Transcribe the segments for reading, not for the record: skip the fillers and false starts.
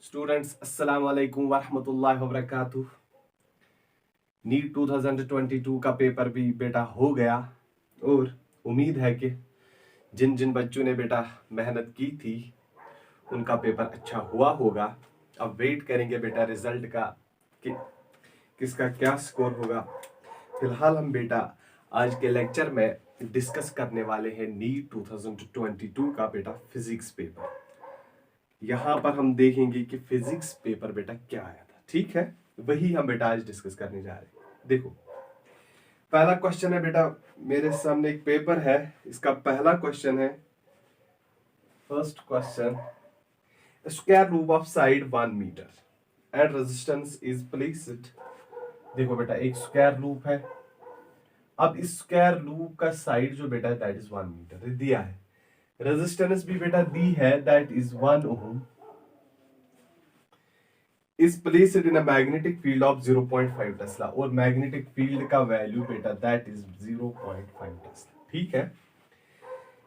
Students अस्सलाम वालेकुम वरहमतुल्लाहि वबरकातुह। नीट 2022 का पेपर भी बेटा हो गया और उम्मीद है कि जिन जिन बच्चों ने बेटा मेहनत की थी उनका पेपर अच्छा हुआ होगा। अब वेट करेंगे बेटा रिजल्ट का कि किसका क्या स्कोर होगा। फिलहाल हम बेटा आज के लेक्चर में डिस्कस करने वाले हैं नीट 2022 का बेटा फिजिक्स पेपर। यहां पर हम देखेंगे कि फिजिक्स पेपर बेटा क्या आया था। ठीक है, वही हम बेटा आज डिस्कस करने जा रहे हैं। देखो, पहला क्वेश्चन है बेटा, मेरे सामने एक पेपर है, इसका पहला क्वेश्चन है, first question, square root of side 1 metre and resistance is placed. देखो बेटा, एक स्क्वायर लूप है। अब इस स्क्वायर लूप का साइड जो बेटा है दैट इज 1 मीटर दिया है। रेजिस्टेंस भी बेटा दी है that is 1 ohm is placed in a magnetic field of 0.5 tesla और मैग्नेटिक फील्ड का वैल्यू बेटा दैट इज 0.5 टेस्ला। ठीक है,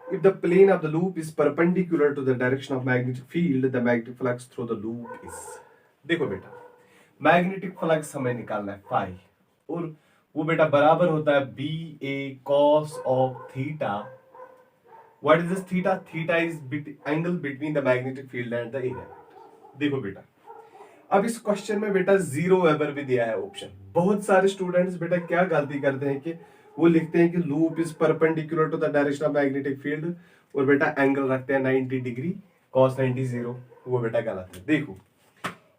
if the plane of the loop is perpendicular to the direction of magnetic field the magnetic flux through the loop is। देखो बेटा, magnetic flux हमें निकालना है फाई और वो बेटा बराबर होता है B A cos of theta. What is this theta? Theta is angle between the magnetic field and the area. देखो बेटा, अब इस क्वेश्चन में बेटा जीरो वेबर भी दिया है ऑप्शन। बहुत सारे स्टूडेंट्स बेटा क्या गलती करते हैं कि वो लिखते हैं कि loop is perpendicular to the direction of magnetic field और बेटा एंगल रखते हैं 90 डिग्री cos 90 जीरो। वो बेटा गलत है। देखो,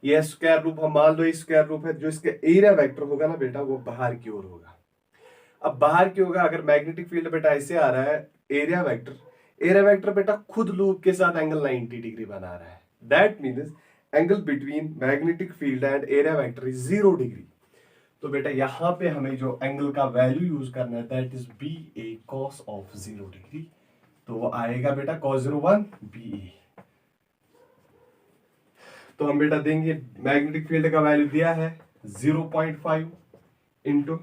ये स्क्वायर लूप हम मान लो ये स्क्वायर लूप है, जो इसका एरिया वेक्टर होगा ना बेटा वो बाहर की ओर होगा। अब बाहर की होगा, अगर मैग्नेटिक फील्ड बेटा ऐसे आ रहा है, एरिया वेक्टर बेटा खुद लूप के साथ एंगल 90 डिग्री बना रहा है। That means angle between magnetic field and area vector is 0 degree. तो बेटा यहां पे हमें जो एंगल का वैल्यू यूज करना है that is B A cos of 0 degree. तो वो आएगा बेटा cos 01 बी ए। तो हम बेटा देंगे, मैग्नेटिक फील्ड का वैल्यू दिया है 0.5 इंटू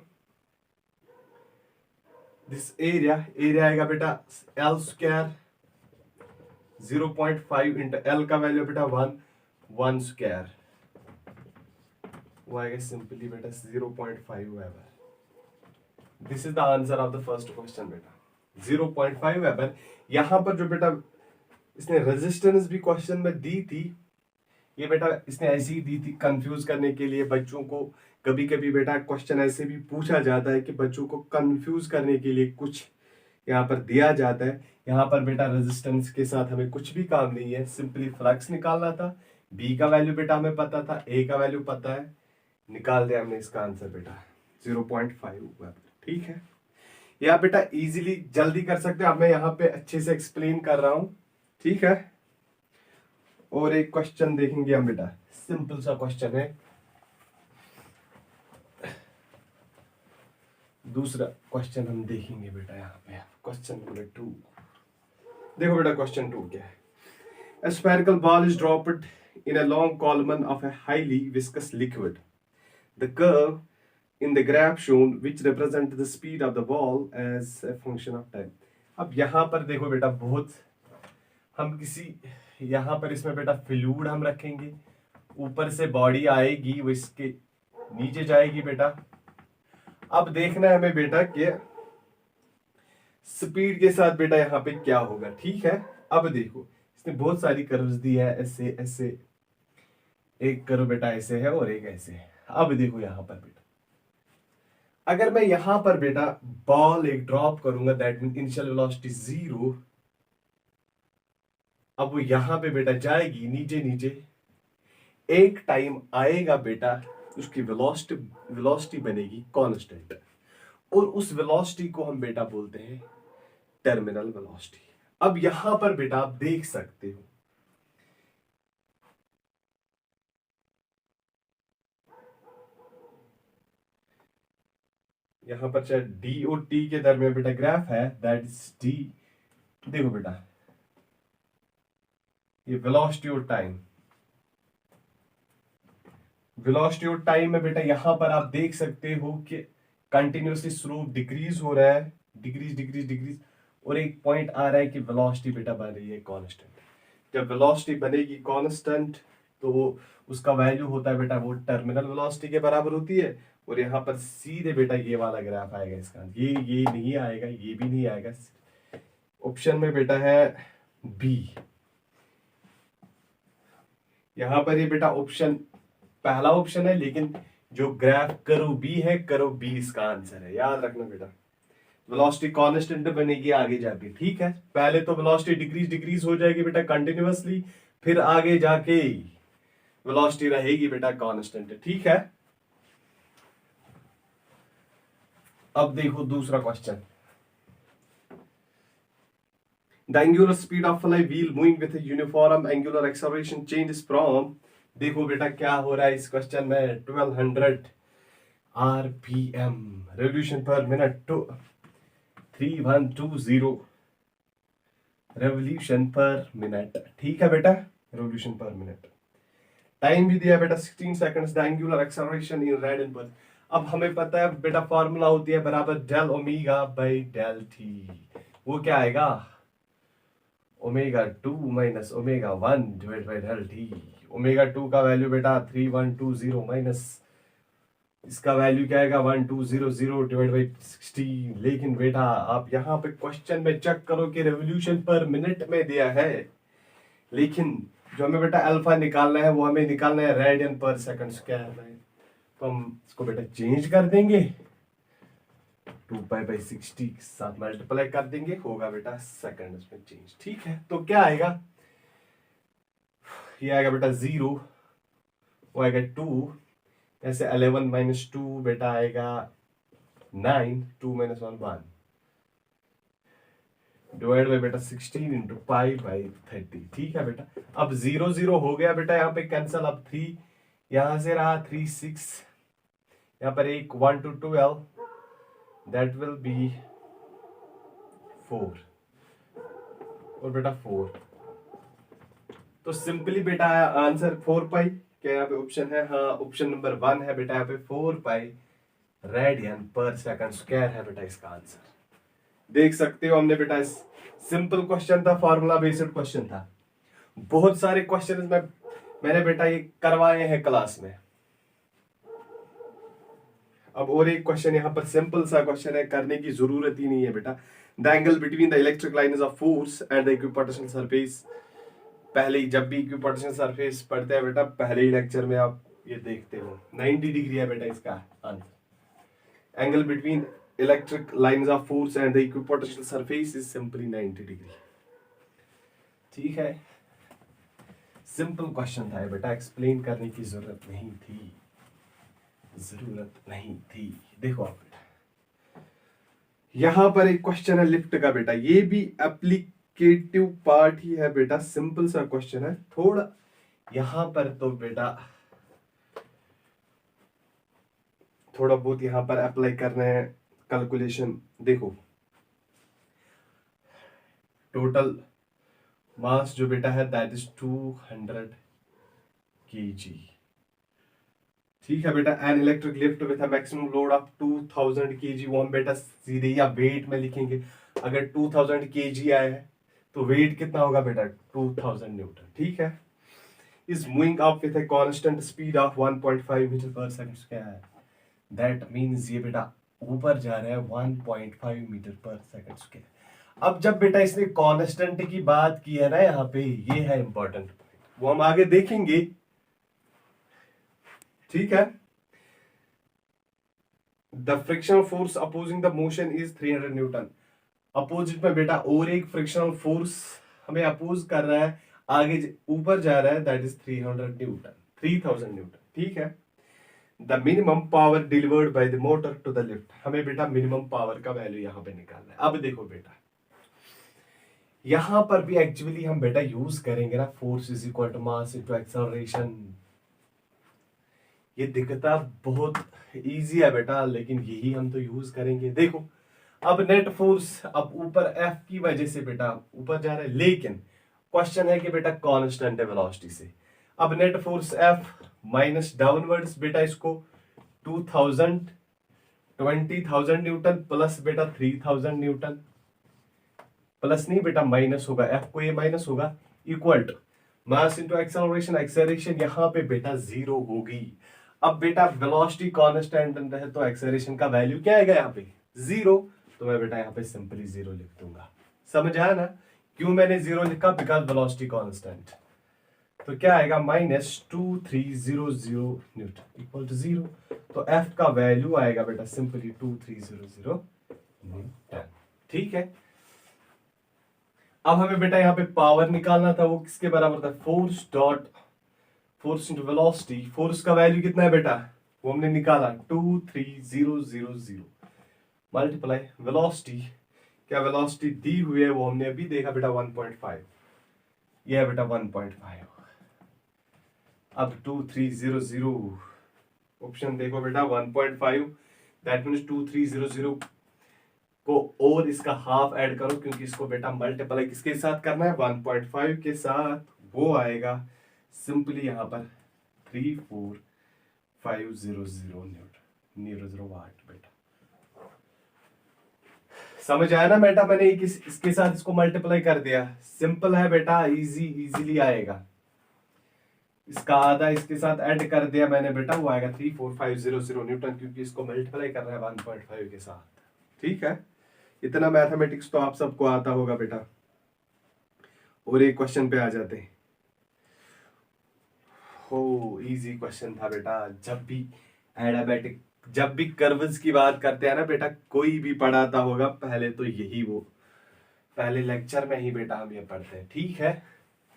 दिस एरिया आएगा बेटा एल स्क्वायर। 0.5 इंटू एल का वैल्यू बेटा 1 स्क्वायर, वो आएगा सिंपली बेटा 0.5 weber. This is the answer of the first question बेटा, 0.5 वेबर। यहां पर जो बेटा इसने रेजिस्टेंस भी क्वेश्चन में दी थी, ये बेटा इसने ऐसी ही दी थी कंफ्यूज करने के लिए बच्चों को। कभी कभी बेटा क्वेश्चन ऐसे भी पूछा जाता है कि बच्चों को कंफ्यूज करने के लिए कुछ यहाँ पर दिया जाता है। यहाँ पर बेटा रेजिस्टेंस के साथ हमें कुछ भी काम नहीं है, सिंपली फ्लक्स निकालना था। बी का वैल्यू बेटा हमें पता था, ए का वैल्यू पता है, निकाल दिया हमने इसका आंसर बेटा 0.5 वेबर। ठीक है, या बेटा इजीली जल्दी कर सकते हो। अब मैं यहाँ पे अच्छे से एक्सप्लेन कर रहा हूं। ठीक है, और एक क्वेश्चन देखेंगे हम बेटा, सिंपल सा क्वेश्चन है। दूसरा क्वेश्चन हम देखेंगे बेटा यहाँ पे, क्वेश्चन नंबर 2। देखो बेटा क्वेश्चन 2 क्या है। A spherical ball is dropped in a long column of a highly viscous liquid. The curve in the graph shown which represent the speed of the ball as a function of time। अब यहाँ पर देखो बेटा, बहुत हम किसी यहाँ पर इसमें बेटा फ्लूइड हम रखेंगे, ऊपर से बॉडी आएगी वो इसके नीचे जाएगी बेटा। अब देखना है हमें बेटा कि स्पीड के साथ बेटा यहाँ पे क्या होगा। ठीक है, अब देखो इसने बहुत सारी कर्व्स दी है, ऐसे ऐसे एक कर्व बेटा ऐसे है और एक ऐसे है। अब देखो यहाँ पर बेटा, अगर मैं यहाँ पर बेटा बॉल एक ड्रॉप करूंगा दैट मीन इनिशियल वेलोसिटी 0। अब वो यहां पे बेटा जाएगी नीचे नीचे, एक टाइम आएगा बेटा उसकी वेलोसिटी बनेगी कांस्टेंट और उस वेलोसिटी को हम बेटा बोलते हैं टर्मिनल वेलोसिटी। अब यहां पर बेटा आप देख सकते हो यहां पर चाहे डी और टी के दरमियान बेटा ग्राफ है दैट इज डी। देखो बेटा ये वेलोसिटी और टाइम में बेटा यहां पर आप देख सकते हो कि कंटिन्यूसली स्लोप डिक्रीज हो रहा है, डिक्रीज और एक पॉइंट आ रहा है कि वेलोसिटी बेटा बन रही है कांस्टेंट। जब वेलोसिटी बनेगी कांस्टेंट तो उसका वैल्यू होता है बेटा वो टर्मिनल वेलोसिटी के बराबर होती है। और यहाँ पर सीधे बेटा ये वाला ग्राफ आएगा इसका, ये नहीं आएगा, ये भी नहीं आएगा। ऑप्शन में बेटा है बी। यहाँ पर ये बेटा ऑप्शन पहला ऑप्शन है, लेकिन जो ग्राफ करो बी है, करो बी इसका आंसर है, याद रखना बेटा। वेलोसिटी कांस्टेंट बनेगी आगे जाके, ठीक है। पहले तो वेलोसिटी डिक्रीज हो जाएगी बेटा कंटिन्यूअसली, फिर आगे जाके वेलोसिटी रहेगी बेटा कांस्टेंट, ठीक है। अब देखो दूसरा question. The angular speed of flywheel moving with a uniform angular acceleration changes from, देखो बेटा क्या हो रहा है इस क्वेश्चन में, 1200 RPM revolution per minute to 3120 revolution per minute, ठीक है बेटा, revolution per minute। टाइम भी दिया बेटा 16 seconds। The angular acceleration in radian per, अब हमें पता है बेटा फॉर्मूला होती है बराबर del omega by del T. वो क्या आएगा, omega 2 minus omega 1 divide by del T. Omega 2 का वैल्यू बेटा 3120 माइनस इसका वैल्यू क्या आएगा 1200 डिवाइड बाई 16। लेकिन बेटा आप यहाँ पे क्वेश्चन में चेक करो कि रेवोल्यूशन पर मिनट में दिया है, लेकिन जो हमें बेटा अल्फा निकालना है वो हमें निकालना है रेडियन पर सेकंड स्क्वायर में। तो हम इसको बेटा चेंज कर देंगे, 2π/60 के साथ मल्टीप्लाई कर देंगे, होगा बेटा सेकंड में चेंज, ठीक है। तो क्या आएगा, ये आएगा बेटा 0, वो आएगा 2, ऐसे 11 माइनस 2 बेटा आएगा 9, 2 माइनस 1 1 डिवाइड बाई बेटा 16 इंटू π/30, ठीक है बेटा। अब 0 0 हो गया बेटा, यहाँ पे कैंसल। अब 3 यहां से रहा 3 6, यहाँ पर एक 1 to 12 that will be 4 और बेटा 4। तो सिंपली बेटा आंसर 4π, क्या यहाँ पे ऑप्शन है, हाँ ऑप्शन नंबर 1 है बेटा, यहाँ पे 4π रेडियन पर सेकंड स्क्वायर है बेटा इसका आंसर। देख सकते हो हमने बेटा सिंपल क्वेश्चन था, फार्मूला बेस्ड क्वेश्चन था। बहुत सारे क्वेश्चन मैंने बेटा ये करवाए हैं क्लास में। अब और एक क्वेश्चन यहाँ पर सिंपल सा क्वेश्चन है, करने की जरूरत ही नहीं है बेटा। The angle between the electric lines of force and the equipotential surface. पहले ही जब भी इक्विपोटेंशियल सरफेस पढ़ते हैं बेटा, पहले ही लेक्चर में आप ये देखते हो 90 डिग्री है बेटा इसका answer. Angle between electric lines of force and the equipotential surface is simply 90 degree, ठीक है। सिंपल क्वेश्चन था बेटा, एक्सप्लेन करने की जरूरत नहीं थी, देखो आप बेटा यहां पर एक क्वेश्चन है लिफ्ट का बेटा, ये भी एप्लीकेटिव पार्ट ही है बेटा, सिंपल सा क्वेश्चन है। थोड़ा यहां पर तो बेटा थोड़ा बहुत यहां पर अप्लाई करना है कैलकुलेशन। देखो टोटल मास जो बेटा है दैट इज 200 kg, ठीक है बेटा। An electric lift with a maximum load of 2000 kg, वो हम बेटा सीधे या वेट में लिखेंगे। अगर 2000 kg आया है तो वेट कितना होगा बेटा 2000 न्यूटन, ठीक है। Is moving up with a constant speed of 1.5 metre पर सेकंड स्क्वायर, दैट मींस ये बेटा ऊपर जा रहा है 1.5 मीटर पर सेकंड स्क्वायर। अब जब बेटा इसने कांस्टेंट की बात की है ना यहाँ पे, ये है इंपॉर्टेंट, वो हम आगे देखेंगे, ठीक है। The frictional force opposing the motion is 300 Newton. Opposite में बेटा और एक फ्रिक्शनल फोर्स हमें अपोज कर रहा है, आगे ऊपर जा रहा है, दैट इज 300 न्यूटन, 3000 न्यूटन, ठीक है। The minimum power delivered by the motor to the lift, हमें बेटा मिनिमम पावर का वैल्यू यहां पे निकालना है। अब देखो बेटा यहां पर भी एक्चुअली हम बेटा यूज करेंगे ना force is equal to mass into acceleration. ये दिखता बहुत इजी है बेटा, लेकिन यही हम तो यूज करेंगे। देखो अब नेट फोर्स अब ऊपर एफ की वजह से बेटा ऊपर जा रहा है, लेकिन क्वेश्चन है कि बेटा कांस्टेंट है वेलोसिटी से। अब net force F minus downwards बेटा इसको 20,000 न्यूटन प्लस बेटा 3000 न्यूटन, प्लस नहीं बेटा माइनस होगा, एफ को ये माइनस होगा, equal to mass into acceleration, acceleration यहाँ पे बेटा जीरो होगी। अब बेटा वेलोसिटी कांस्टेंट है तो एक्सेलरेशन का वैल्यू क्या आएगा यहाँ पे जीरो, तो मैं बेटा यहाँ पे सिंपली जीरो लिख दूंगा। समझ आया ना क्यों मैंने जीरो लिखा, बिकॉज वेलोसिटी कांस्टेंट। तो क्या आएगा -2300 न्यूटन इक्वल टू जीरो। तो एफ का वैल्यू आएगा बेटा सिंपली 2300 न्यूटन। ठीक है, अब हमें बेटा यहाँ पे पावर निकालना था, वो किसके बराबर था, फोर्स इंटू वेलोसिटी। फोर्स का वैल्यू कितना है बेटा, वो हमने निकाला 23000 मल्टीप्लाई वेलोसिटी। क्या वेलोसिटी दी हुई है वो हमने अभी देखा बेटा 1.5, ये है बेटा 1.5। अब 2300 ऑप्शन देखो बेटा 1.5, दैट मीन्स 2300 को और इसका हाफ ऐड करो, क्योंकि इसको बेटा मल्टीप्लाई किसके साथ करना है 1.5 के साथ, वो आएगा सिंपली यहाँ पर 34500 न्यूटन वाट बेटा। समझ आया ना बेटा, मैंने इसके साथ इसको मल्टीप्लाई कर दिया, सिंपल है बेटा, इजीली आएगा। इसका आधा इसके साथ ऐड कर दिया मैंने बेटा, वो आएगा 34500 न्यूटन, क्योंकि इसको मल्टीप्लाई कर रहा है 1.5 के साथ। ठीक है, इतना मैथमेटिक्स तो आप सबको आता होगा बेटा। और एक क्वेश्चन पे आ जाते हैं। हो इजी क्वेश्चन था बेटा। जब भी कर्व्स की बात करते हैं ना बेटा, कोई भी पढ़ाता होगा पहले तो यही वो पहले लेक्चर में ही बेटा हम ये पढ़ते हैं। ठीक है,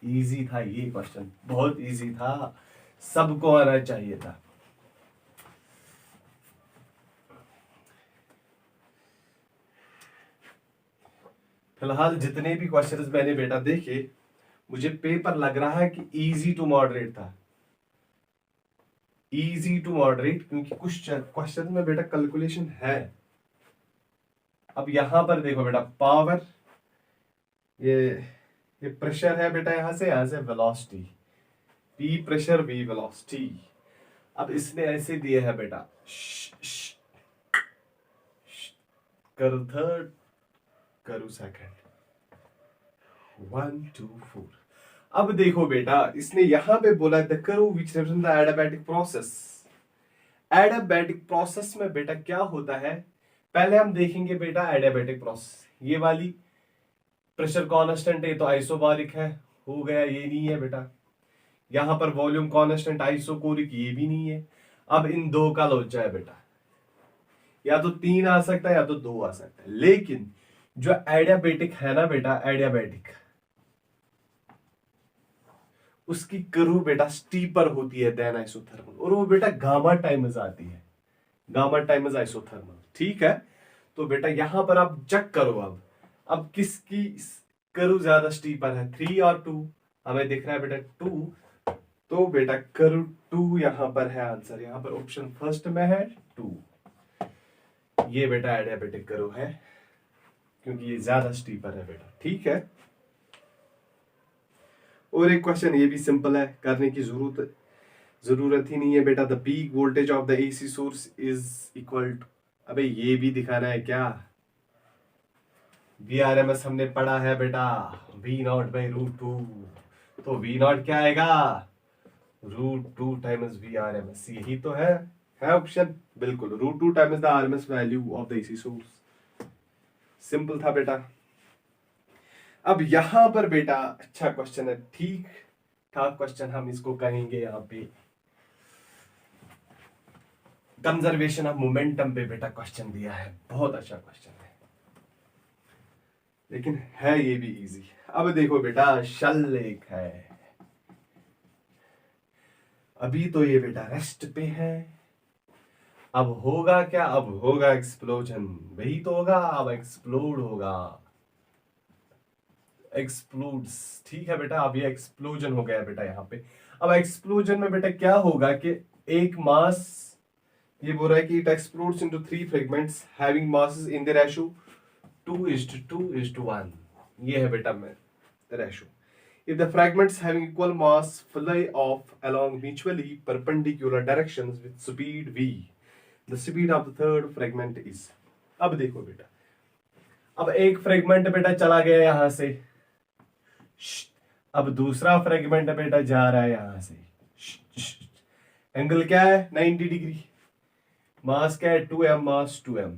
इजी था ये क्वेश्चन, बहुत इजी था, सबको आना चाहिए था। फिलहाल जितने भी क्वेश्चंस मैंने बेटा देखे, मुझे पेपर लग रहा है कि इजी टू मॉडरेट था, इजी टू मॉडरेट, क्योंकि कुछ क्वेश्चन में बेटा कैलकुलेशन है। अब यहां पर देखो बेटा, पावर, ये प्रेशर है बेटा, यहां से velocity, P pressure V velocity. अब इसने ऐसे दिए है बेटा, करो थर्ड, करो सेकंड, 1 2 4। अब देखो बेटा, इसने यहां पे बोला the curve which represent the adiabatic process. Adiabatic process में बेटा क्या होता है, पहले हम देखेंगे बेटा एडियाबैटिक प्रोसेस। ये वाली प्रेशर कांस्टेंट है तो आइसोबारिक है, हो गया, ये नहीं है बेटा। यहां पर वॉल्यूम कांस्टेंट आइसोकोरिक, ये भी नहीं है। अब इन दो का लोचा है बेटा, या तो 3 आ सकता है या तो 2 आ सकता है। लेकिन जो एडियाबैटिक है ना बेटा, एडियाबैटिक उसकी कर्व बेटा स्टीपर होती है देन आइसोथर्मल, और वो बेटा गामा टाइम्स आती है, गामा टाइम्स आइसोथर्मल। ठीक है, तो बेटा यहां पर आप चेक करो। अब किसकी कर्व ज्यादा स्टीपर है, 3 और 2? हमें दिख रहा है बेटा 2, तो बेटा कर्व 2 यहां पर है आंसर, यहां पर ऑप्शन फर्स्ट में है 2। ये बेटा एडियाबैटिक कर्व है, क्योंकि ये ज्यादा स्टीपर है बेटा। ठीक है, और एक क्वेश्चन ये भी सिंपल है, करने की जरूरत ही नहीं है बेटा। The peak voltage of the AC source is equal to, अबे ये भी दिखाना है क्या, VRMS हमने पढ़ा है बेटा, V0/√2। तो V0 क्या आएगा, √2 टाइम्स VRMS, यही तो है ऑप्शन, बिल्कुल √2 times the RMS value of the AC source. Simple था बेटा। अब यहां पर बेटा अच्छा क्वेश्चन है, ठीक ठाक क्वेश्चन हम इसको कहेंगे, यहां पे कंजर्वेशन ऑफ मोमेंटम पे बेटा क्वेश्चन दिया है, बहुत अच्छा क्वेश्चन है, लेकिन है ये भी इजी। अब देखो बेटा, शल्लेख है, अभी तो ये बेटा रेस्ट पे है, अब होगा क्या, अब होगा एक्सप्लोजन, वही तो होगा, अब एक्सप्लोड होगा, एक्सप्लोड्स। ठीक है बेटा, अब ये एक्सप्लोजन हो गया बेटा यहाँ पे। अब एक्सप्लोजन में बेटा क्या होगा कि एक मास, ये बोल रहा है कि it explodes into 3 fragments having masses in the ratio 2:2:1। ये है बेटा मैं ratio. If the fragments having equal mass fly off along mutually perpendicular directions with speed v, the speed of the third fragment is। अब देखो बेटा, अब एक fragment बेटा चला गया यहां से, अब दूसरा फ्रेगमेंट बेटा जा रहा है यहां से, एंगल क्या है 90 डिग्री, मास क्या है 2m, मास 2m।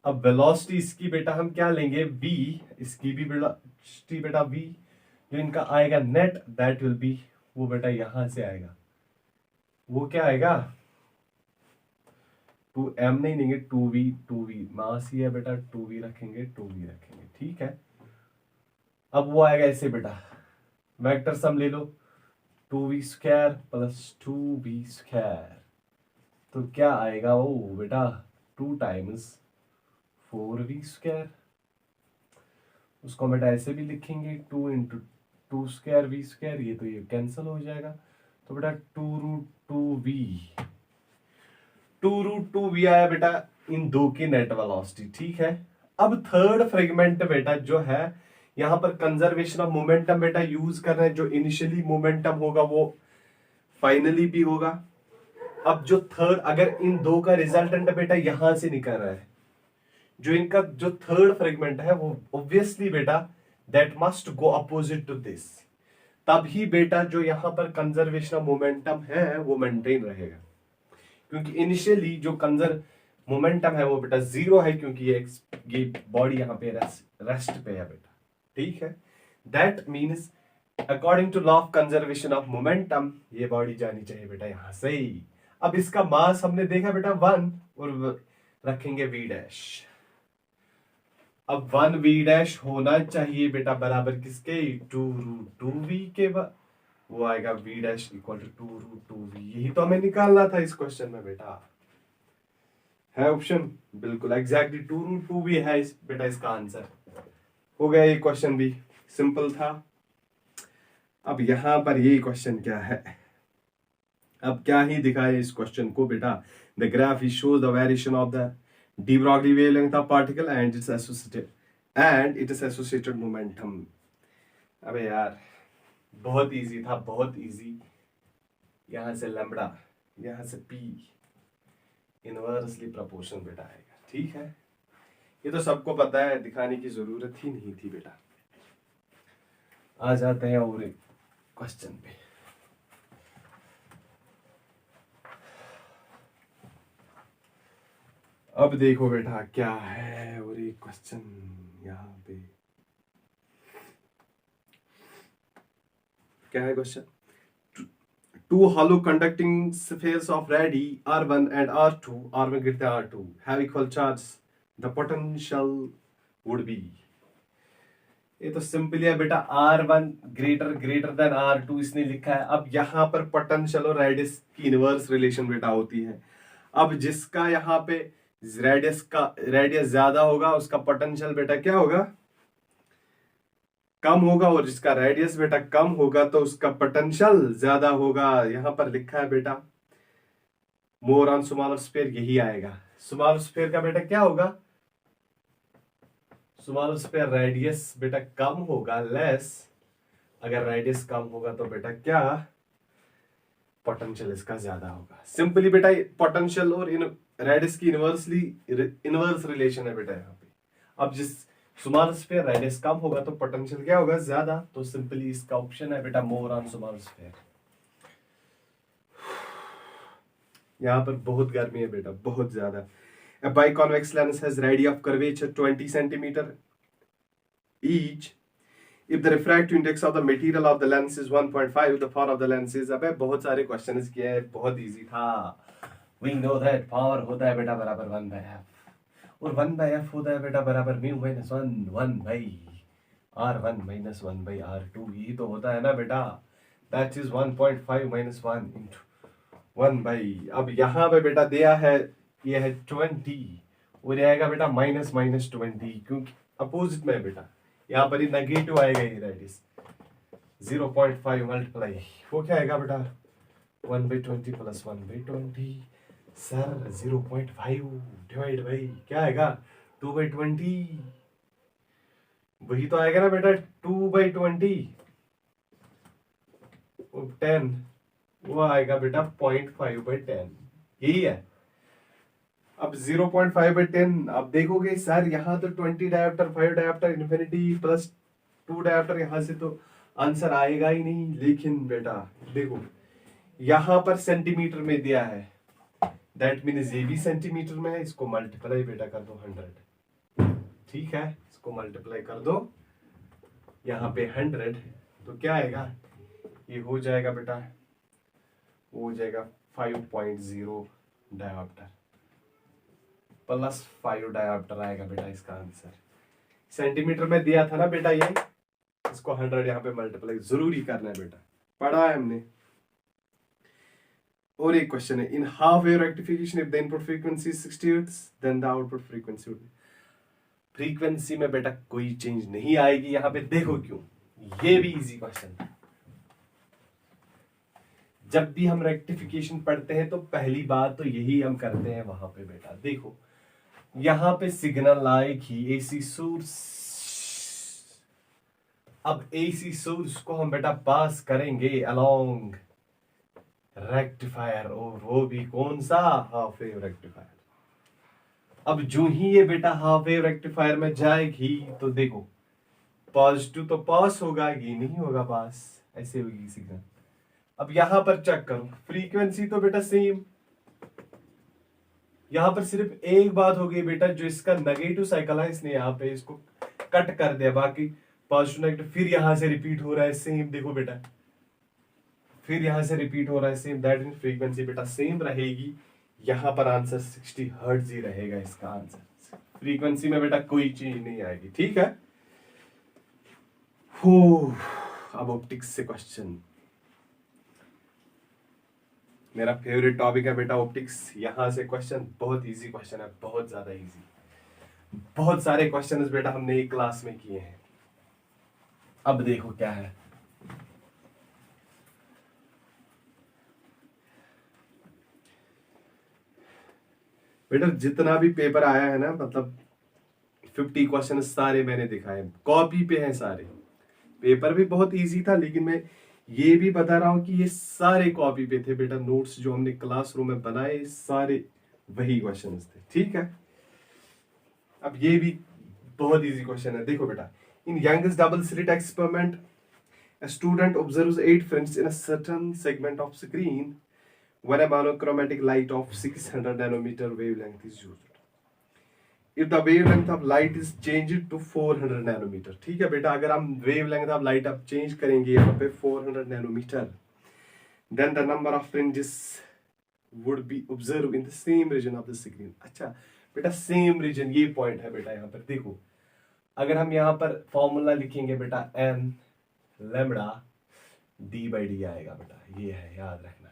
अब वेलोसिटी इसकी बेटा हम क्या लेंगे v, इसकी भी वेलोसिटी बेटा v, जो इनका आएगा नेट दैट विल बी, वो बेटा यहां से आएगा, वो क्या आएगा 2m नहीं लेंगे 2v, 2v मास ही है बेटा 2v रखेंगे, 2v रखेंगे, ठीक है। अब वो आएगा ऐसे बेटा, वेक्टर सम ले लो 2v square plus 2v square, तो क्या आएगा वो बेटा 2 टाइम्स 4v स्क्वायर, उसको बेटा ऐसे भी लिखेंगे 2 इंटू 2 स्क्वायर v स्क्वायर, ये तो ये कैंसिल हो जाएगा, तो बेटा 2√2v आया बेटा इन दो की नेट वेलोसिटी, ठीक है। अब थर्ड फ्रेगमेंट बेटा जो है यहां पर कंजर्वेशन ऑफ मोमेंटम बेटा यूज कर रहे हैं, जो इनिशियली मोमेंटम होगा वो फाइनली भी होगा। अब जो थर्ड, अगर इन दो का रिजल्टेंट बेटा यहां से निकल रहा है, जो इनका जो थर्ड फ्रेगमेंट है वो ऑब्वियसली बेटा that must go opposite to this, तब ही बेटा जो यहां पर कंजर्वेशन ऑफ मोमेंटम है वो मेंटेन रहेगा, क्योंकि इनिशियली जो कंजर्व मोमेंटम है वो बेटा 0 है, क्योंकि ये बॉडी यहां पे रेस्ट पे है बेटा, ठीक है। That means according to law of conservation of momentum ये बॉडी जानी चाहिए बेटा यहां से ही। अब इसका मास हमने देखा बेटा 1 और रखेंगे v डैश, अब 1v डैश होना चाहिए बेटा बराबर किसके 2√2v के, वो आएगा v dash equal to 2√2v, यही तो हमें निकालना था इस क्वेश्चन में बेटा, है ऑप्शन बिल्कुल एग्जैक्टली 2√2v है इस बेटा इसका आंसर। हो गया ये क्वेश्चन भी सिंपल था। अब यहां पर ये क्वेश्चन क्या है, अब क्या ही दिखाए इस क्वेश्चन को बेटा, the graph he shows the variation of the de Broglie wavelength of particle and its associated momentum। अबे यार बहुत इजी था, बहुत इजी, यहां से लैम्बडा, यहां से p इनवर्सली प्रोपोर्शनल बेटा आएगा, ठीक है। ये तो सबको पता है, दिखाने की जरूरत ही नहीं थी बेटा। आ जाते हैं और एक क्वेश्चन पे। अब देखो बेटा क्या है और एक क्वेश्चन यहाँ पे क्या है question, two hollow conducting spheres of radii r1 and r2, r1 greater than r2 have equal charge, the potential would be। ये तो सिंपली है बेटा, r1 ग्रेटर देन r2 इसने लिखा है। अब यहाँ पर पोटेंशियल और रेडियस की इनवर्स रिलेशन बेटा होती है। अब जिसका यहाँ पे रेडियस ज्यादा होगा उसका पोटेंशियल बेटा क्या होगा कम होगा, और जिसका रेडियस बेटा कम होगा तो उसका पोटेंशियल ज्यादा होगा। यहां पर लिखा है बेटा मोर ऑन स्मॉलर स्फीयर, यही आएगा। स्मॉलर स्फीयर का बेटा क्या होगा, स्मॉलर स्फीयर रेडियस बेटा कम होगा लेस, अगर रेडियस कम होगा तो बेटा क्या पोटेंशियल इसका ज्यादा होगा। सिंपली बेटा पोटेंशियल और रेडियस की इनवर्स रिलेशन है बेटा यहाँ पे। अब जिस स्मॉल स्फीयर रेडियस कम होगा तो पोटेंशियल क्या होगा ज्यादा, तो सिंपली इसका ऑप्शन है बेटा मोर ऑन स्मॉल स्फीयर। यहाँ पर बहुत गर्मी है बेटा, बहुत ज्यादा। A biconvex lens has radii of curvature 20 centimeter each. If the refractive index of the material of the lens is 1.5, the power of the lens is, अबे बहुत सारे क्वेश्चंस किए हैं, बहुत इजी था। We know that power होता है बेटा बराबर 1/f, और 1/f होता है बेटा बराबर mu minus 1/r1 minus 1/r2, यही तो होता है ना बेटा, दैट इज 1.5 माइनस 1 इंटू 1/। अब यहाँ पे बेटा दिया है ये है 20 और ये आएगा बेटा माइनस 20, क्योंकि अपोजिट में बेटा यहाँ पर ही नेगेटिव आएगा, ये रेडियस 0.5 मल्टीप्लाई वो क्या आएगा बेटा 1/20 प्लस 1/20, सर 0.5 डिवाइड बाई क्या आएगा 2/20, वही तो आएगा ना बेटा 2/20 और 10 वो आएगा बेटा 0.5/10, यही है। अब 0.5/10 अब देखोगे सर यहाँ तो 20 dioptre 5 dioptre infinity plus 2 dioptre यहाँ से तो आंसर आएगा ही नहीं। लेकिन बेटा देखो यहां पर सेंटीमीटर में दिया है, दैट मीन्स ये भी सेंटीमीटर में है, इसको मल्टीप्लाई बेटा कर दो 100। ठीक है, इसको मल्टीप्लाई कर दो यहाँ पे 100, तो क्या आएगा, ये हो जाएगा बेटा, वो हो जाएगा 5.0 डायोप्टर प्लस 5 डायोप्टर आएगा बेटा इसका आंसर। सेंटीमीटर में दिया था ना बेटा ये, इसको 100 यहाँ पे मल्टीप्लाई जरूरी करना है बेटा, पढ़ा है हमने। और एक क्वेश्चन है, in half wave rectification if the input frequency 60 hertz then the output frequency would be, frequency में बेटा कोई चेंज नहीं आएगी यहाँ पे। देखो क्यों, ये भी इजी क्वेश्चन है। जब भी हम रेक्टिफिकेशन पढ़ते हैं तो पहली बात तो यही हम करते हैं वहां पे बेटा। देखो यहां पे सिग्नल आएगी एसी सोर्स, अब एसी सोर्स को हम बेटा पास करेंगे अलोंग रेक्टिफायर, और वो भी कौन सा, हाफ वेव रेक्टिफायर। अब जो ही ये बेटा हाफ वेव रेक्टिफायर में जाएगी तो देखो पॉजिटिव तो पास होगा, ये नहीं होगा पास, ऐसे होगी सिग्नल। अब यहां पर चेक करो, फ्रीक्वेंसी तो बेटा सेम, यहां पर सिर्फ एक बात हो गई बेटा, जो इसका नेगेटिव साइकिल है इसने यहां पे इसको कट कर दिया, बाकी पॉजिटिव नेगेटिव फिर यहां से रिपीट हो रहा है सेम। देखो बेटा फिर यहां से रिपीट हो रहा है सेम, दैट मींस फ्रीक्वेंसी बेटा सेम रहेगी। यहां पर आंसर 60 हर्ट्ज ही रहेगा इसका आंसर, फ्रीक्वेंसी में बेटा कोई चेंज नहीं आएगी। ठीक है, हो अब ऑप्टिक्स से क्वेश्चन, मेरा फेवरेट टॉपिक है बेटा ऑप्टिक्स। यहां से क्वेश्चन बहुत इजी क्वेश्चन है, बहुत ज्यादा इजी, बहुत सारे क्वेश्चन बेटा हमने एक क्लास में किए हैं। अब देखो क्या है, बेटा जितना भी पेपर आया है ना, मतलब 50 क्वेश्चन सारे मैंने दिखाए, कॉपी पे हैं सारे। पेपर भी बहुत इजी था, लेकिन मैं ये भी बता रहा हूं कि ये सारे कॉपी पे थे बेटा। नोट्स जो हमने क्लासरूम में बनाए सारे वही क्वेश्चन थे। ठीक है, अब ये भी बहुत इजी क्वेश्चन है। देखो बेटा, in Young's double slit experiment a student observes 8 fringes in a certain segment of screen when a monochromatic light of 600 nanometer wavelength is used. If the wavelength of light is changed to 400 nanometer, ठीक है बेटा, अगर हम wavelength of light अब change करेंगे यहाँ पे 400 nanometer, then the number of fringes would be observed in the same region of the screen. अच्छा बेटा same region, ये point है बेटा। यहाँ पर देखो, अगर हम यहाँ पर फॉर्मूला लिखेंगे बेटा n lambda D by D आएगा बेटा, ये है, याद रखना।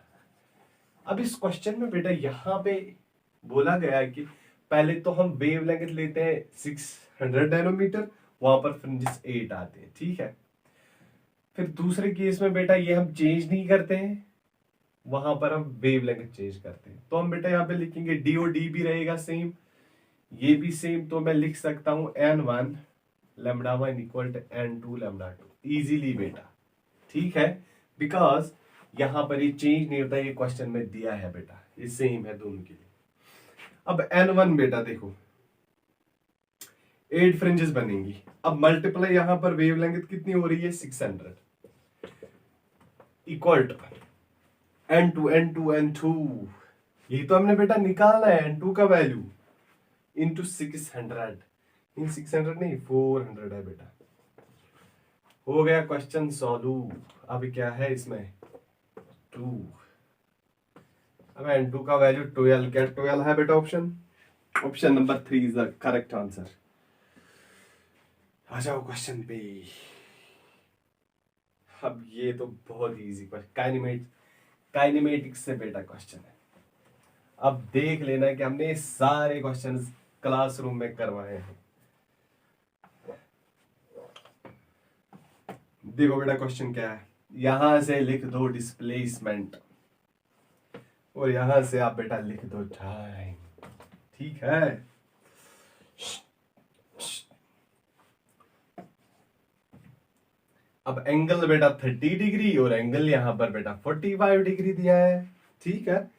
अब इस क्वेश्चन में बेटा यहाँ पे बोला गया है कि पहले तो हम वेवलेंथ लेते हैं 600 नैनोमीटर, वहां पर फ्रिंजेस 8 आते हैं। ठीक है, फिर दूसरे केस में बेटा ये हम चेंज नहीं करते हैं, वहां पर हम वेवलेंथ चेंज करते हैं। तो हम बेटा यहाँ पे लिखेंगे डी और डी भी रहेगा सेम, ये भी सेम, तो मैं लिख सकता हूं n1 lambda 1 equal to n2 lambda 2 easily बेटा। ठीक है, बिकॉज यहां पर ये चेंज नहीं होता, ये क्वेश्चन में दिया है बेटा, ये सेम है दोनों के लिए। अब n1 बेटा देखो 8 फ्रिंजेस बनेंगी, अब मल्टीप्लाई यहां पर वेवलेंथ कितनी हो रही है 600 equal to n2 n2 n2, यही तो हमने बेटा निकालना है n2 का वैल्यू इंटू 600, इन 600 नहीं 400 है बेटा। हो गया क्वेश्चन सॉल्व। अब क्या है इसमें 2, अब n2 का वैल्यू 12, क्या 12 है बेटा option number 3 is the correct answer. आ जाओ क्वेश्चन पे। अब ये तो बहुत इजी क्वेश्चन, काइनेमेटिक्स से बेटा क्वेश्चन है। अब देख लेना कि हमने सारे क्वेश्चंस क्लासरूम में करवाए हैं। देखो बेटा क्वेश्चन क्या है, यहां से लिख दो डिस्प्लेसमेंट और यहां से आप बेटा लिख दो टाइम। ठीक है, अब एंगल बेटा 30 डिग्री और एंगल यहां पर बेटा 45 डिग्री दिया है। ठीक है,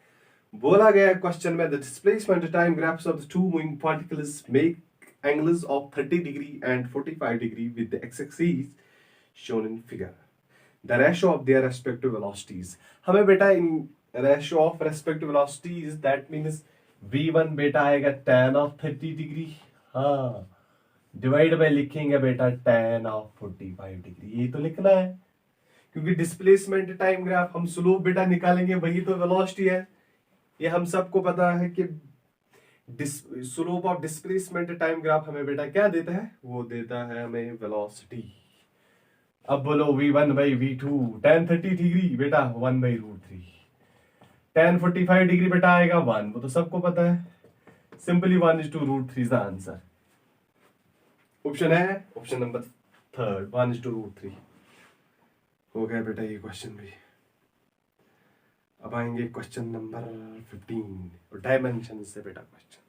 बोला गया क्वेश्चन में the displacement time graphs of the two moving particles make angles of 30 degree and 45 degree with the x-axis shown in figure. The ratio of their respective velocities. हमें बेटा in ratio of respective velocities that means v1 बेटा आएगा tan of 30 degree, हाँ divide by लिखेंगे बेटा tan of 45 degree. ये तो लिखना है क्योंकि डिस्प्लेसमेंट टाइम ग्राफ हम स्लोप बेटा निकालेंगे, वही तो वेलोसिटी है। ये हम सबको पता है कि slope of displacement time graph हमें बेटा क्या देता है, वो देता है हमें वेलोसिटी। अब बोलो v1 by v2 tan 30 degree बेटा 1/√3, tan 45 डिग्री बेटा आएगा 1, वो तो सबको पता है, simply 1:√3 is the answer. Option है ऑप्शन नंबर थर्ड 1:√3। हो गया बेटा ये क्वेश्चन भी। अब आएंगे क्वेश्चन नंबर 15 डायमेंशन से बेटा क्वेश्चन।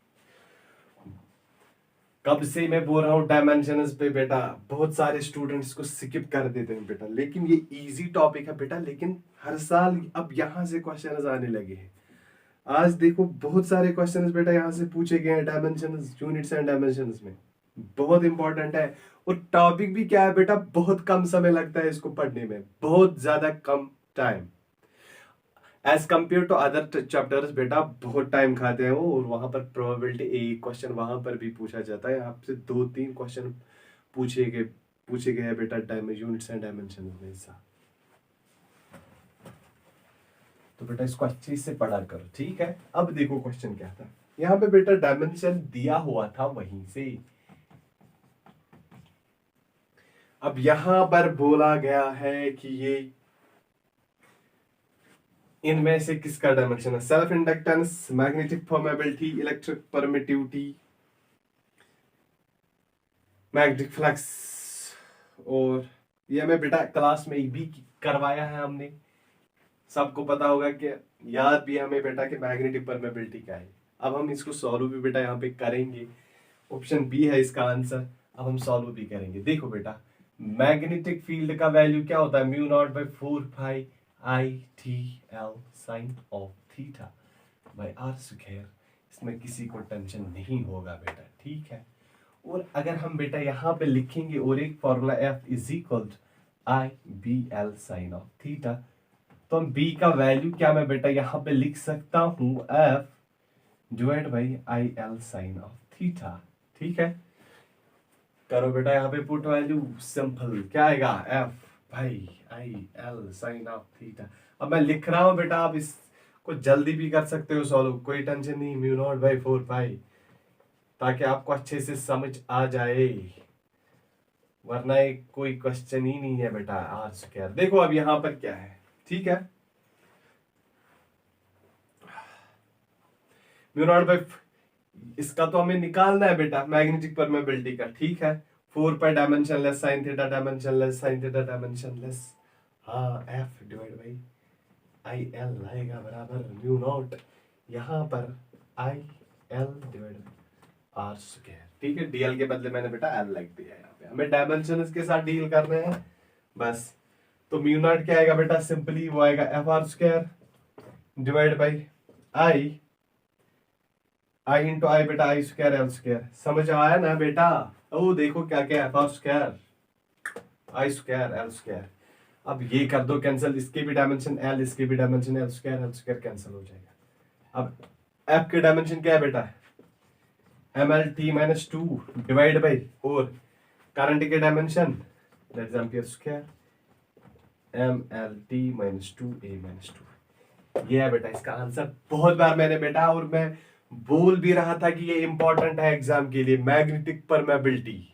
कब से मैं बोल रहा हूँ डायमेंशंस पे बेटा, बहुत सारे स्टूडेंट्स को स्किप कर देते हैं बेटा, लेकिन ये इजी टॉपिक है बेटा, लेकिन हर साल अब यहाँ से क्वेश्चंस आने लगे हैं। आज देखो बहुत सारे क्वेश्चंस बेटा यहाँ से पूछे गए हैं डायमेंशंस, यूनिट्स एंड डायमेंशंस में, बहुत इंपॉर्टेंट है। और टॉपिक भी क्या है बेटा, बहुत कम समय लगता है इसको पढ़ने में, बहुत ज्यादा कम time as compare to other chapters बेटा, बहुत टाइम खाते हैं वो। और वहां पर प्रोबेबिलिटी एक क्वेश्चन वहां पर भी पूछा जाता है, आपसे 2-3 क्वेश्चन पूछे गए हैं बेटा यूनिट्स एंड डायमेंशन में सा। तो बेटा इसको अच्छे से पढ़ा करो, ठीक है। अब देखो क्वेश्चन क्या था, यहाँ पे बेटा डायमेंशन दिया हुआ था वहीं से। अब यहां पर बोला गया है कि ये इनमें से किसका डायमेंशन है, self inductance, magnetic permeability, electric permittivity, magnetic flux. और ये हमें बेटा क्लास में भी करवाया है हमने, सबको पता होगा कि याद भी हमें बेटा कि मैग्नेटिक परमेबिलिटी क्या है। अब हम इसको सॉल्व भी बेटा यहाँ पे करेंगे, ऑप्शन बी है इसका आंसर। अब हम सॉल्व भी करेंगे। देखो बेटा मैग्नेटिक फील्ड का वैल्यू क्या होता है, μ0/4 I/T/L sin of theta by r²। इसमें किसी को टेंशन नहीं होगा बेटा, ठीक है। और अगर हम बेटा यहाँ पे लिखेंगे और एक formula F is equal I/BL sin of theta, तो हम B का वैल्यू क्या मैं बेटा यहाँ पे लिख सकता हूँ F divide by IL sin of theta, ठीक है। करो बेटा यहाँ पे पुट वैल्यू, सिंपल क्या आएगा F भाई IL sin ऑफ थीटा। अब मैं लिख रहा हूँ बेटा, आप इसको जल्दी भी कर सकते हो सॉल्व, कोई टेंशन नहीं, μ0/4 ताकि आपको अच्छे से समझ आ जाए, वरना एक कोई क्वेश्चन ही नहीं है बेटा r²। देखो अब यहां पर क्या है, ठीक है, μ0/, इसका तो हमें निकालना है बेटा मैग्नेटिक परमेबिलिटी का, ठीक है। 4 पर dimension less sine theta dimension less sine theta dimension less, हाँ F डिवाइड बाई IL आएगा बराबर μ0 यहाँ पर IL डिवाइड r², ठीक है। DL के बदले मैंने बेटा L लिख दिया है यहाँ पे, हमें डायमेंशन के साथ डील करने हैं बस। तो μ0 क्या आएगा बेटा, सिंपली वो आएगा FR² divide by I into I बेटा I² L²। समझ आया ना बेटा, ओ देखो क्या क्या FR² I² L²। अब ये कर दो कैंसिल, इसके भी डायमेंशन L, इसके भी डायमेंशन L² कैंसिल हो जाएगा। अब F के डायमेंशन क्या है बेटा, mlt-2 डिवाइड बाई, और करंट के dimension that is ampere, mlt-2 a-2। ये है बेटा इसका आंसर। बहुत बार मैंने बेटा, और मैं बोल भी रहा था कि ये इंपॉर्टेंट है एग्जाम के लिए, मैग्नेटिक परमेबिलिटी,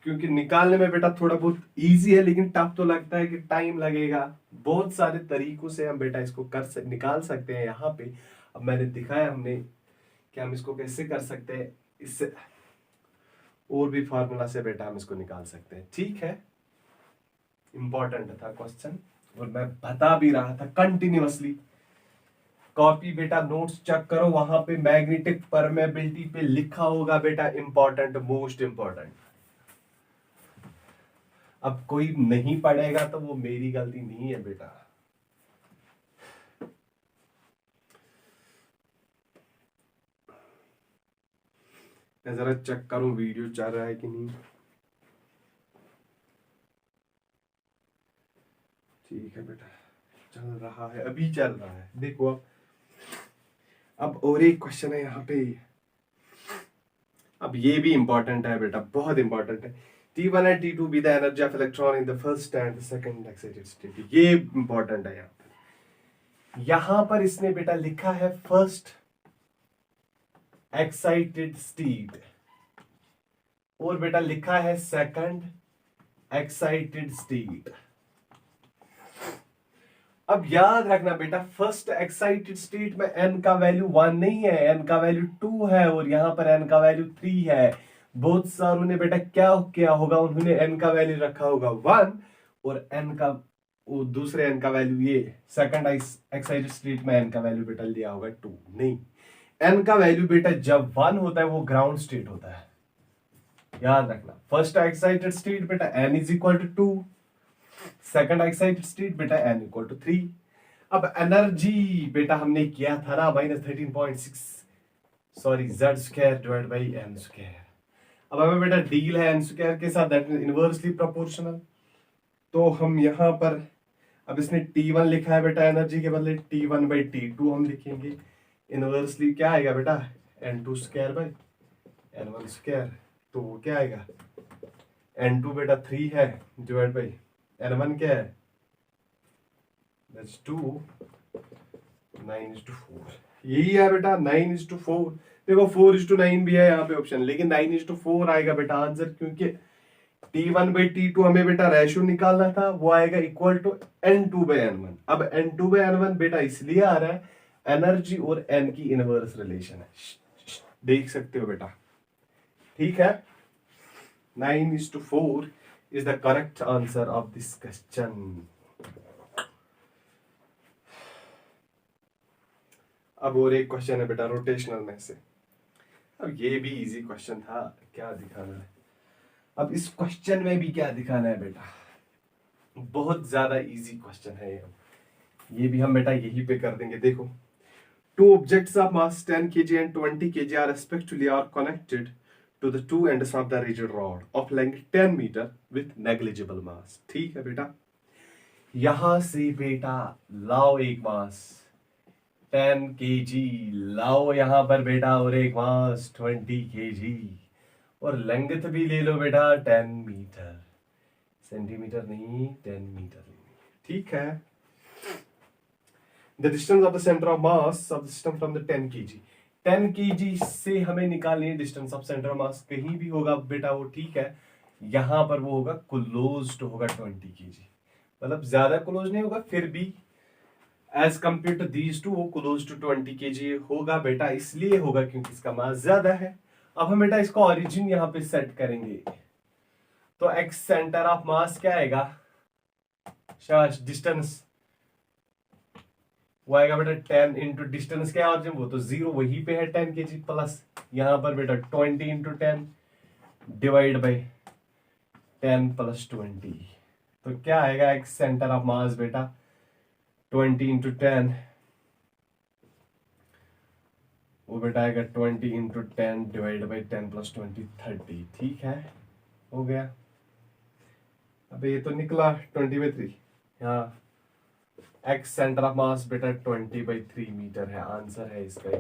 क्योंकि निकालने में बेटा थोड़ा बहुत इजी है, लेकिन टफ तो लगता है कि टाइम लगेगा। बहुत सारे तरीकों से हम बेटा इसको निकाल सकते हैं यहाँ पे। अब मैंने दिखाया हमने कि हम इसको कैसे कर सकते हैं, इससे और भी फार्मूला से बेटा हम इसको निकाल सकते हैं, ठीक है। इंपॉर्टेंट था क्वेश्चन, और मैं बता भी रहा था कंटिन्यूअसली। कॉपी बेटा नोट्स चेक करो, वहां पे मैग्नेटिक परमेबिलिटी पे लिखा होगा बेटा इंपॉर्टेंट, मोस्ट इंपॉर्टेंट। अब कोई नहीं पढ़ेगा तो वो मेरी गलती नहीं है बेटा। मैं जरा चेक करूं वीडियो चल रहा है कि नहीं। ठीक है बेटा, चल रहा है, अभी चल रहा है। देखो अब और एक क्वेश्चन है यहाँ पे। अब ये भी इंपॉर्टेंट है बेटा, बहुत इंपॉर्टेंट है। T1 and T2 be the energy of electron in the first and the second excited state। ये इंपॉर्टेंट है। यहाँ पर इसने बेटा लिखा है फर्स्ट एक्साइटेड स्टेट और बेटा लिखा है सेकंड एक्साइटेड स्टेट। अब याद रखना बेटा, फर्स्ट एक्साइटेड स्टेट में n का वैल्यू 1 नहीं है, n का वैल्यू 2 है और यहां पर n का वैल्यू 3 है। बहुत सारों ने बेटा क्या किया होगा, उन्होंने n का वैल्यू रखा होगा 1 और n का वो दूसरे n का वैल्यू, ये सेकंड एक्साइटेड स्टेट में n का वैल्यू बेटा लिया होगा 2। नहीं, n का वैल्यू बेटा जब 1 होता है वो ग्राउंड स्टेट होता है। याद रखना, फर्स्ट एक्साइटेड स्टेट बेटा n is equal to 2, second excited state बेटा n इक्वल टू 3। अब एनर्जी बेटा हमने किया था ना -13.6 sorry z square divide by n square. अब हमें बेटा डील है n स्क्वायर के साथ, दैट इज इनवर्सली प्रोपोर्शनल। तो हम यहां पर, अब इसने T1 लिखा है बेटा, एनर्जी के बदले T1 बाई T2 हम लिखेंगे। इनवर्सली क्या आएगा बेटा, n2 square by n1 square. तो वो क्या आएगा, n2 बेटा 3 है डिवाइड बाई n1 क्या है, दैट्स 2, 9:4। यही है बेटा 9:4। देखो 4:9 भी है यहाँ पे ऑप्शन, लेकिन 9:4 आएगा बेटा आंसर, क्योंकि T1 बाई T2 हमें बेटा रेशियो निकालना था, वो आएगा equal to N2 by N1। अब N2 बाई N1 बेटा इसलिए आ रहा है, एनर्जी और N की इनवर्स रिलेशन है, देख सकते हो बेटा। ठीक है, 9:4 is the correct answer of this question। अब और एक क्वेश्चन है बेटा रोटेशनल में से। अब ये भी इजी क्वेश्चन था, क्या दिखाना है अब इस क्वेश्चन में भी, क्या दिखाना है बेटा, बहुत ज्यादा इजी क्वेश्चन है ये भी हम बेटा यही पे कर देंगे। देखो, two objects of mass 10 kg and 20 kg are respectively are connected to the two ends of the rigid rod of length 10 meter with negligible mass। ठीक है बेटा, यहां से बेटा लाओ एक मास 10 kg, लाओ यहां पर बेटा और एक मास 20 kg, और लेंथ भी ले लो बेटा 10 मीटर, सेंटीमीटर नहीं 10 मीटर। ठीक है, the distance of the center of mass of the system from the 10 kg। 10 kg से हमें निकालनी है distance of centre of mass, कहीं भी होगा बेटा वो ठीक है। यहां पर वो होगा क्लोज्ड होगा 20 kg, मतलब ज्यादा क्लोज नहीं होगा, फिर भी as compare to these two वो क्लोज टू 20 kg होगा बेटा, इसलिए होगा क्योंकि इसका मास ज्यादा है। अब हम बेटा इसका ओरिजिन यहाँ पे सेट करेंगे, तो एक्स सेंटर ऑफ मास क्या आएगा, डिस्टेंस वो आएगा बेटा 10 इंटू डिस्टेंस क्या है, वो तो 0 वही पे है 10 kg, प्लस यहाँ पर बेटा 20 इंटू 10 डिवाइड बाई 10 प्लस 20। तो क्या आएगा एक्स सेंटर ऑफ मास बेटा 20 इंटू 10, वो बेटा आएगा 20 इंटू 10 डिवाइड बाई 10 प्लस 20 30। ठीक है, हो गया। अब ये तो निकला 20/3, हाँ एक्स सेंटर ऑफ मास बेटा 20/3 मीटर है, आंसर है इसका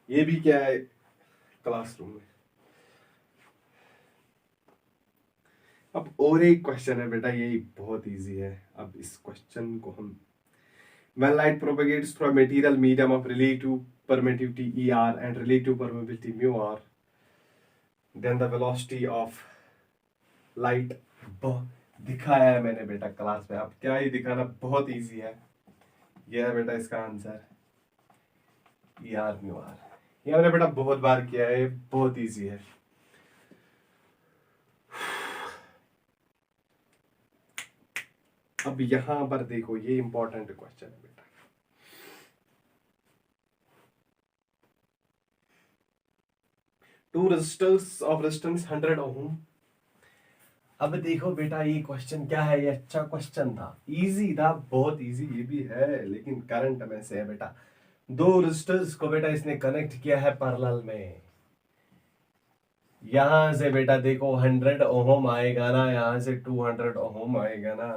ये भी क्या है क्लासरूम में। अब और एक क्वेश्चन है बेटा, ये बहुत इजी है। अब इस क्वेश्चन को हम, when light propagates through a material medium of relative permittivity ER and relative permeability μR, then the velocity of light, दिखाया है मैंने बेटा क्लास में, अब क्या ही दिखाना, बहुत इजी है। यह है बेटा इसका आंसर ER μR, ये हमने बेटा बहुत बार किया है, बहुत इजी है। अब यहां पर देखो, ये इंपॉर्टेंट क्वेश्चन है बेटा। टू रेजिस्टर्स ऑफ रेजिस्टेंस 100 ओम। अब देखो बेटा ये क्वेश्चन क्या है, ये अच्छा क्वेश्चन था, इजी था, बहुत इजी ये भी है, लेकिन करंट में से है बेटा। दो रेजिस्टर्स को बेटा इसने कनेक्ट किया है पैरेलल में, यहां से बेटा देखो 100 ओम आएगा ना, यहां से 200 ओम आएगा ना,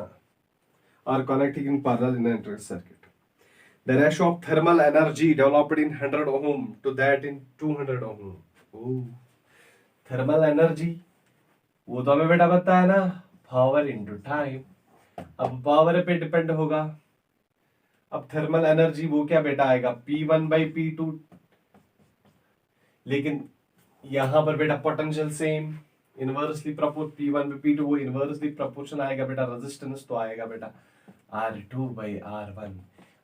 are connecting in parallel in an electric circuit. The ratio of thermal energy developed in 100 ohm to that in 200 ohm. Oh, thermal energy वो तो हमें बेटा पता है ना, पावर इनटू टाइम. अब पावर पे डिपेंड होगा. अब थर्मल एनर्जी वो क्या बेटा आएगा, P1/P2, लेकिन यहां पर बेटा पोटेंशियल सेम, इनवर्सली प्रपोर्ट P1/P2, वो इनवर्सली प्रोपोर्शन आएगा बेटा, रेजिस्टेंस तो आएगा बेटा R2/R1.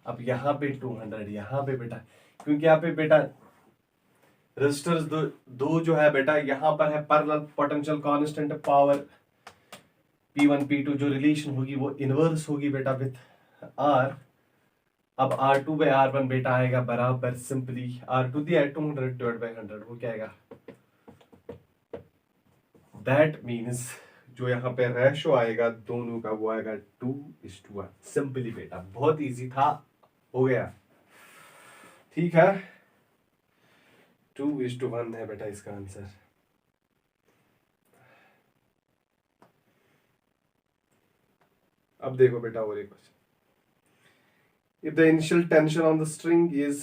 अब यहाँ पे 200, यहाँ पे बेटा, क्योंकि यहाँ पे बेटा रेजिस्टर्स दो जो है बेटा, यहाँ पर है parallel, potential constant, power P1/P2 जो रिलेशन होगी वो इनवर्स होगी बेटा विथ R. अब R2/R1 बेटा आएगा बराबर सिंपली R2 दिया है 200/100, वो क्या आएगा, दैट मीन्स जो यहाँ पे रेशो आएगा दोनों का वो आएगा 2:1. सिंपली बेटा, बहुत इजी था, हो गया. ठीक है, 2:1 है बेटा इसका आंसर. अब देखो बेटा और एक question. If the initial tension on the string is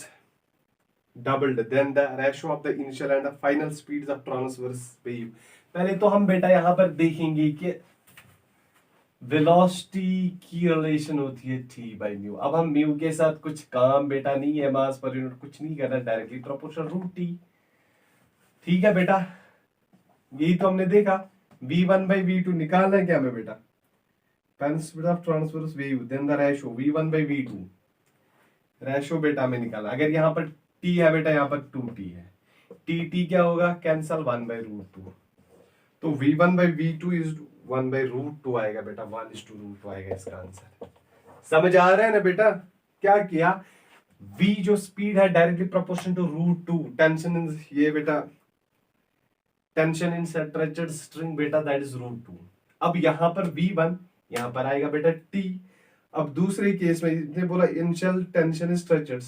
doubled, then the ratio of the initial and the final speeds of transverse wave. पहले तो हम बेटा यहाँ पर देखेंगे कि वेलोसिटी की रिलेशन होती है T/μ. अब हम म्यू के साथ कुछ काम बेटा नहीं है, मास पर यूनिट कुछ नहीं करना, डायरेक्टली प्रोपोर्शनल √T. ठीक है बेटा, यही तो हमने देखा. V1/V2 निकालना है क्या हमें बेटा, final speed of transverse wave, then the ratio V1/V2 ratio बेटा में निकाला. अगर यहाँ पर T है बेटा, यहाँ पर 2T है, T क्या होगा, कैंसल 1/√2. तो V1/V2 इज 1/√2 आएगा बेटा, 1:√2 आएगा इसका आंसर. समझ आ रहा है ना बेटा, क्या किया, V जो स्पीड है directly proportional to √2, tension in, ये बेटा टेंशन इन स्ट्रेचड स्ट्रिंग बेटा, दैट इज √2. अब यहाँ पर V1, यहाँ पर आएगा बेटा T. अब दूसरे केस में इसने बोला इनिशियल टेंशन स्ट्रेचर्स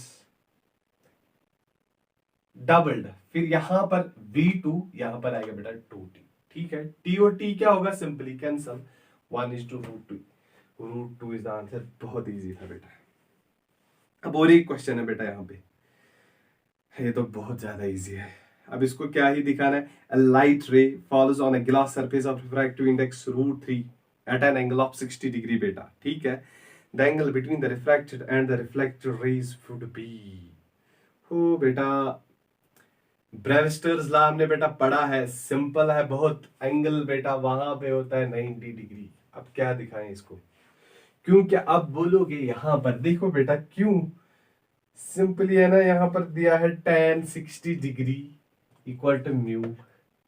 डबल्ड, फिर यहां पर V2, यहां पर आएगा बेटा 2T. ठीक है, T और T क्या होगा, simply cancel, 1:√2. √2 is the answer. बहुत इजी था बेटा. अब और एक क्वेश्चन है बेटा यहाँ पे, ये तो बहुत ज्यादा इजी है. अब इसको क्या ही दिखाना है, a light ray falls on a glass surface of refractive index √3 at an angle of 60 degree बेटा. ठीक है, the angle between the refracted and the reflected rays would be. हो बेटा, ब्रेविस्टर्स लॉ हमने बेटा पढ़ा है, सिंपल है बहुत. एंगल बेटा वहां पे होता है 90 डिग्री. अब क्या दिखाएं इसको, क्योंकि अब बोलोगे यहां पर देखो बेटा, क्यों, सिंपली है ना, यहां पर दिया है tan 60 degree equal to mu.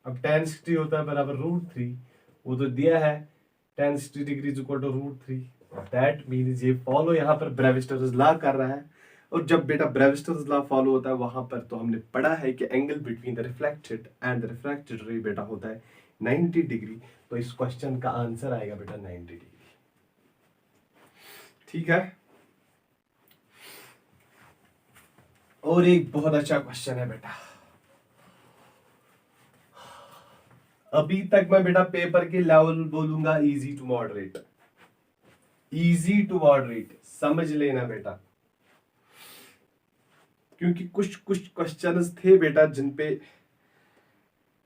अब tan 60 होता है बराबर √3, वो तो दिया है tan 60 degree equal to √3. That means ये फॉलो यहाँ पर ब्रेविस्टर्स लॉ कर रहा है. और जब बेटा ब्रेविस्टर्स लॉ फॉलो होता है वहां पर तो हमने पढ़ा है कि angle between the reflected and the refracted रे बेटा होता है 90 डिग्री. तो इस क्वेश्चन का आंसर आएगा बेटा 90 डिग्री. ठीक है, और एक बहुत अच्छा क्वेश्चन है बेटा. अभी तक मैं बेटा पेपर के लेवल बोलूंगा easy to moderate, easy to moderate, समझ लेना बेटा, क्योंकि कुछ क्वेश्चंस थे बेटा जिन पे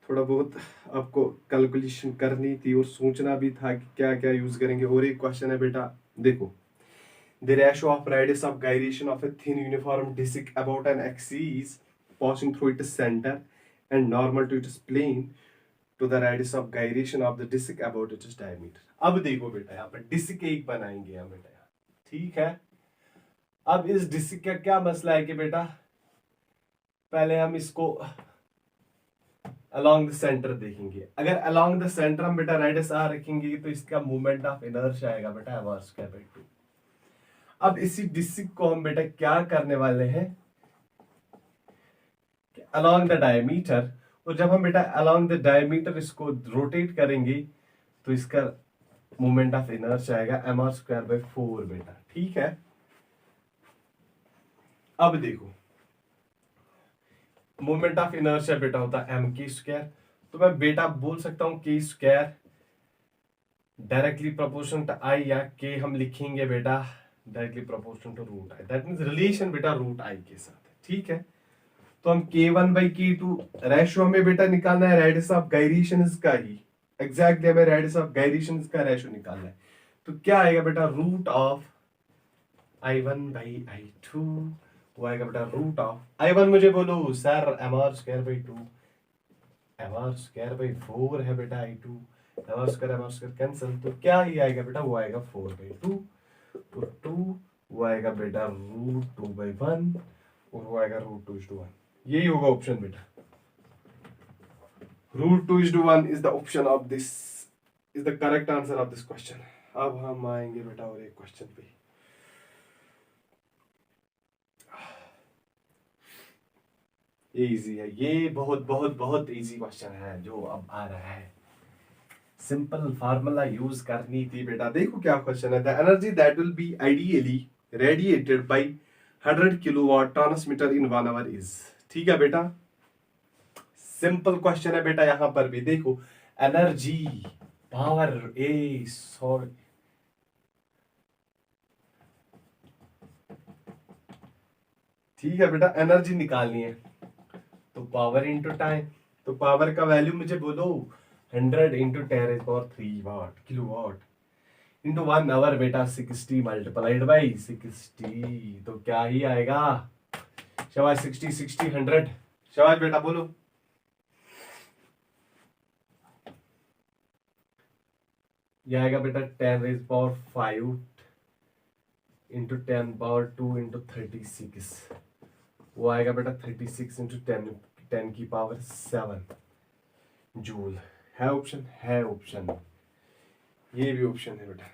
थोड़ा बहुत आपको कैलकुलेशन करनी थी और सोचना भी था कि क्या क्या यूज करेंगे. और एक क्वेश्चन है बेटा, देखो, the ratio of radius of gyration of a thin uniform disc about an axis passing through its centre and normal to its plane to the radius of gyration of the disc about its diameter. अब देखो बेटा, यहाँ पर disc एक बनाएंगे हम बेटा, ठीक है. अब इस डिस्क का क्या मसला है कि बेटा, पहले हम इसको अलोंग द सेंटर देखेंगे. अगर अलोंग द सेंटर हम बेटा रेडियस r रखेंगे तो इसका मूवमेंट ऑफ इनर्शिया आएगा बेटा mr²/2. अब इसी डिस्क को हम बेटा क्या करने वाले हैं, अलोंग द डायमीटर, और जब हम बेटा अलोंग द डायमीटर इसको रोटेट करेंगे तो इसका मोमेंट ऑफ इनर्शिया आएगा mr²/4 बेटा. ठीक है, अब देखो, मोमेंट ऑफ इनर्शिया बेटा होता है mk², तो मैं बेटा बोल सकता हूं k², डायरेक्टली प्रोपोर्शनल टू आई या के हम लिखेंगे बेटा directly proportional to root I, that means relation बेटा रूट आई के साथ है, ठीक है। तो हम K1/K2 रेशियो हमें बेटा निकालना है रेडियस ऑफ गायरेशंस का ही, एग्जैक्टली हमें रेडियस ऑफ गायरेशंस का रेशियो निकालना है। तो क्या आएगा बेटा रूट ऑफ I1/I2, वो आएगा बेटा रूट ऑफ I1 मुझे बोलो सर mr²/2 mr²/4 है बेटा I2, mr² कैंसिल, तो क्या ही आएगा बेटा वो आएगा 4/2, तो 2 वो आएगा बेटा √2/1 और वो आएगा √2:1, यही होगा ऑप्शन बेटा। √2:1 is the option of this, is the correct answer of this question. अब हम आएंगे बेटा और एक क्वेश्चन पे। ये इजी है, ये बहुत बहुत बहुत इजी क्वेश्चन है जो अब आ रहा है, सिंपल फार्मूला यूज करनी थी बेटा। देखो क्या क्वेश्चन है, the energy that will be ideally radiated by 100 kilowatt transmitter in 1 hour is, ठीक है बेटा। सिंपल क्वेश्चन है बेटा, यहां पर भी देखो एनर्जी पावर ए सॉरी ठीक है बेटा, एनर्जी निकालनी है तो पावर इंटू टाइम, तो पावर का वैल्यू मुझे बोलो 100 into 10⁻³ watt kilowatt into 1 hour बेटा 60 मल्टीप्लाइड बाई 60, तो क्या ही आएगा शाबाश 60 60 100, शाबाश बेटा बोलो। यह आएगा बेटा 10⁵ इंटू 10⁻² इंटू 36, वो आएगा बेटा 36 इंटू 10 की पावर 7 जूल। है ऑप्शन, है ऑप्शन, ये भी ऑप्शन है बेटा।